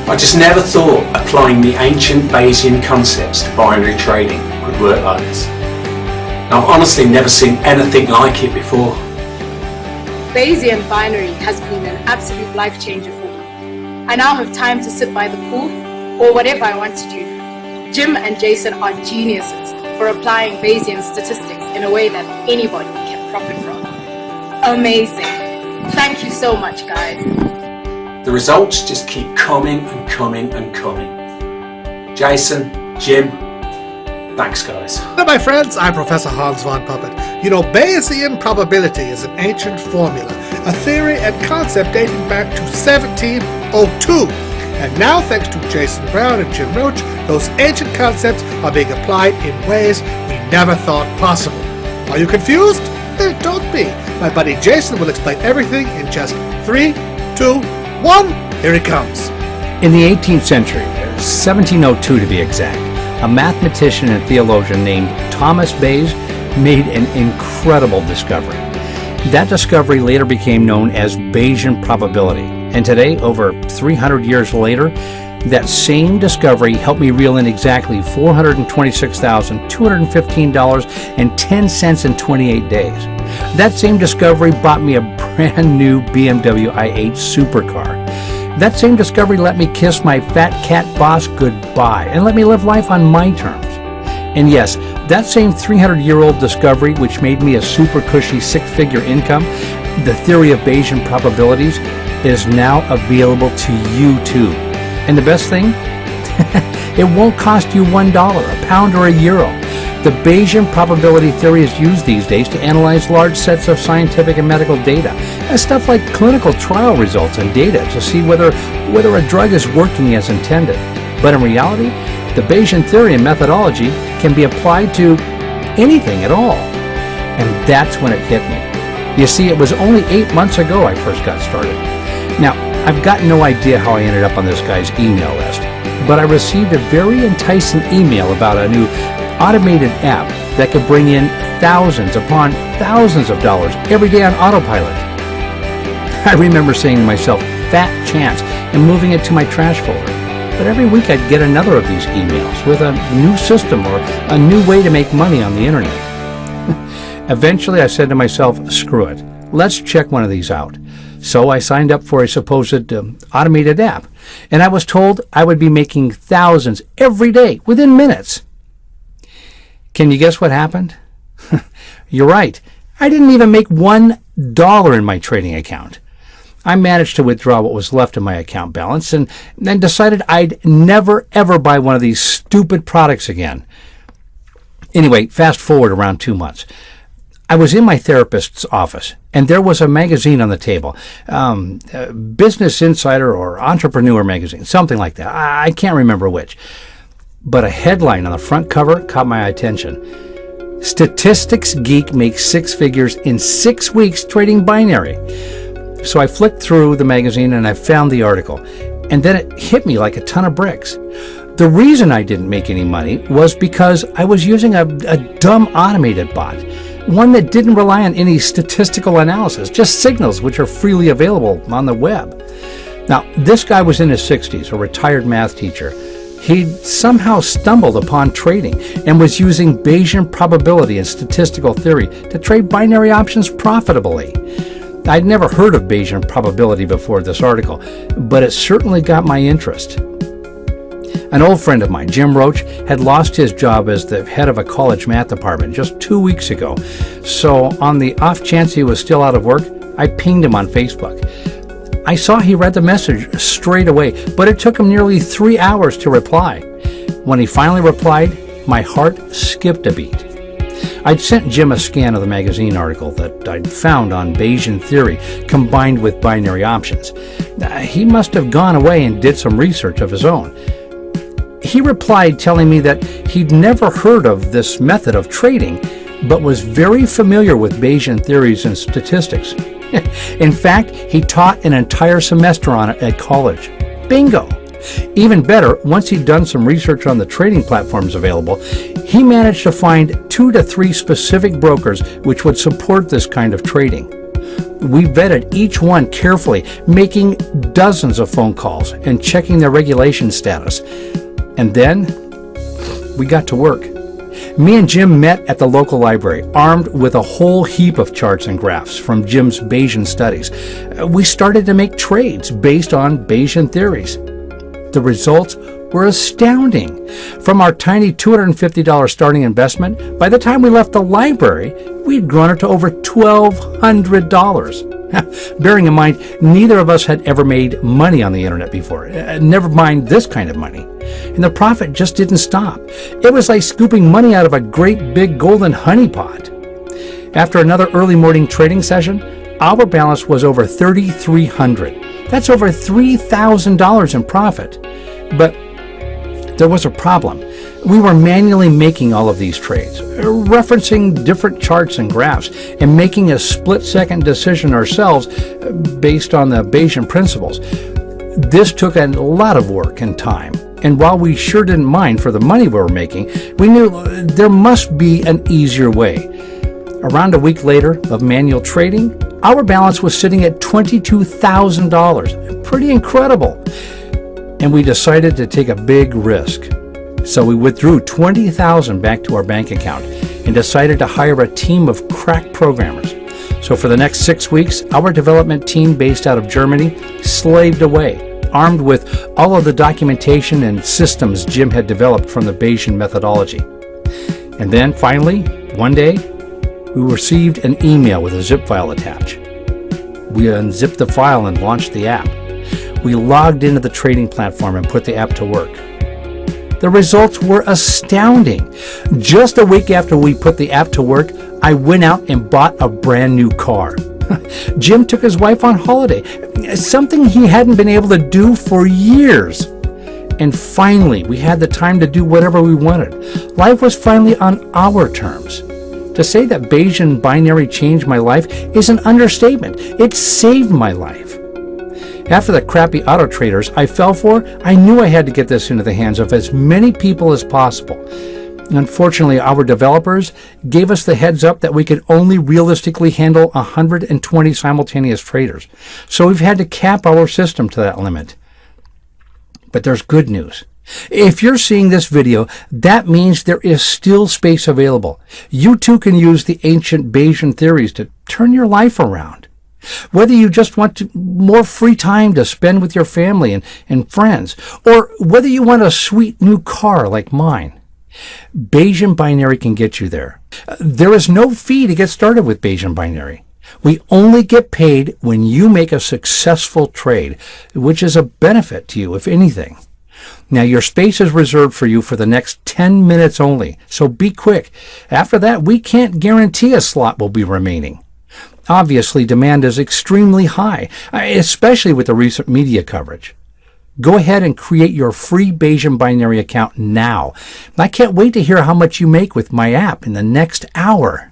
I just never thought applying the ancient Bayesian concepts to binary trading could work like this. And I've honestly never seen anything like it before. Bayesian binary has been an absolute life changer for me. I now have time to sit by the pool or whatever I want to do. Jim and Jason are geniuses for applying Bayesian statistics in a way that anybody can profit from. Amazing. Thank you so much, guys. The results just keep coming and coming and coming. Jason, Jim, thanks guys. Hello my friends, I'm Professor Hans von Puppet. You know, Bayesian probability is an ancient formula, a theory and concept dating back to 1702. And now, thanks to Jason Brown and Jim Roach, those ancient concepts are being applied in ways we never thought possible. Are you confused? Then don't be. My buddy Jason will explain everything in just 3, 2, 1. Here he comes. In the 18th century, 1702 to be exact, a mathematician and theologian named Thomas Bayes made an incredible discovery. That discovery later became known as Bayesian probability. And today, over 300 years later, that same discovery helped me reel in exactly $426,215.10 in 28 days. That same discovery bought me a brand new BMW i8 supercar. That same discovery let me kiss my fat cat boss goodbye and let me live life on my terms. And yes, that same 300-year-old discovery, which made me a super cushy six-figure income, the theory of Bayesian probabilities, is now available to you too. And the best thing? It won't cost you $1, a pound, or a euro. The Bayesian probability theory is used these days to analyze large sets of scientific and medical data, stuff like clinical trial results and data to see whether a drug is working as intended. But in reality, the Bayesian theory and methodology can be applied to anything at all. And that's when it hit me. You see, it was only 8 months ago I first got started. Now, I've got no idea how I ended up on this guy's email list, but I received a very enticing email about a new automated app that could bring in thousands upon thousands of dollars every day on autopilot. I remember saying to myself, fat chance, and moving it to my trash folder. But every week I'd get another of these emails with a new system or a new way to make money on the internet. Eventually I said to myself, screw it, let's check one of these out. So I signed up for a supposed automated app, and I was told I would be making thousands every day within minutes. Can you guess what happened? You're right. I didn't even make $1 in my trading account. I managed to withdraw what was left of my account balance and then decided I'd never ever buy one of these stupid products again. Anyway, fast forward around 2 months. I was in my therapist's office, and there was a magazine on the table, Business Insider or Entrepreneur magazine, something like that. I can't remember which. But a headline on the front cover caught my attention. Statistics Geek makes six figures in 6 weeks trading binary. So I flicked through the magazine and I found the article. And then it hit me like a ton of bricks. The reason I didn't make any money was because I was using a dumb automated bot. One that didn't rely on any statistical analysis, just signals which are freely available on the web. Now, this guy was in his 60s, a retired math teacher. He'd somehow stumbled upon trading and was using Bayesian probability and statistical theory to trade binary options profitably. I'd never heard of Bayesian probability before this article, but it certainly got my interest. An old friend of mine, Jim Roach, had lost his job as the head of a college math department just 2 weeks ago. So on the off chance he was still out of work, I pinged him on Facebook. I saw he read the message straight away, but it took him nearly 3 hours to reply. When he finally replied, my heart skipped a beat. I'd sent Jim a scan of the magazine article that I'd found on Bayesian theory combined with binary options. He must have gone away and did some research of his own. He replied telling me that he'd never heard of this method of trading, but was very familiar with Bayesian theories and statistics. In fact, he taught an entire semester on it at college. Bingo! Even better, once he'd done some research on the trading platforms available, he managed to find 2 to 3 specific brokers which would support this kind of trading. We vetted each one carefully, making dozens of phone calls and checking their regulation status. And then we got to work. Me and Jim met at the local library, armed with a whole heap of charts and graphs from Jim's Bayesian studies. We started to make trades based on Bayesian theories. The results were astounding. From our tiny $250 starting investment, by the time we left the library, we'd grown it to over $1,200. Bearing in mind, neither of us had ever made money on the internet before, never mind this kind of money. And the profit just didn't stop. It was like scooping money out of a great big golden honey pot. After another early morning trading session, our balance was over $3,300. That's over $3,000 in profit. But there was a problem. We were manually making all of these trades, referencing different charts and graphs, and making a split-second decision ourselves based on the Bayesian principles. This took a lot of work and time, and while we sure didn't mind for the money we were making, we knew there must be an easier way. Around a week later of manual trading, our balance was sitting at $22,000. Pretty incredible. And we decided to take a big risk. So we withdrew $20,000 back to our bank account and decided to hire a team of crack programmers. So for the next 6 weeks, our development team based out of Germany slaved away, armed with all of the documentation and systems Jim had developed from the Bayesian methodology. And then finally, one day, we received an email with a zip file attached. We unzipped the file and launched the app. We logged into the trading platform and put the app to work. The results were astounding. Just a week after we put the app to work, I went out and bought a brand new car. Jim took his wife on holiday, something he hadn't been able to do for years. And finally, we had the time to do whatever we wanted. Life was finally on our terms. To say that Bayesian binary changed my life is an understatement. It saved my life. After the crappy auto traders I fell for, I knew I had to get this into the hands of as many people as possible. Unfortunately, our developers gave us the heads up that we could only realistically handle 120 simultaneous traders. So we've had to cap our system to that limit. But there's good news. If you're seeing this video, that means there is still space available. You too can use the ancient Bayesian theories to turn your life around. Whether you just want more free time to spend with your family and friends, or whether you want a sweet new car like mine, Bayesian binary can get you there. There is no fee to get started with Bayesian binary. We only get paid when you make a successful trade, which is a benefit to you, if anything. Now, your space is reserved for you for the next 10 minutes only, so be quick. After that, we can't guarantee a slot will be remaining. Obviously, demand is extremely high, especially with the recent media coverage. Go ahead and create your free Bayesian binary account now. I can't wait to hear how much you make with my app in the next hour.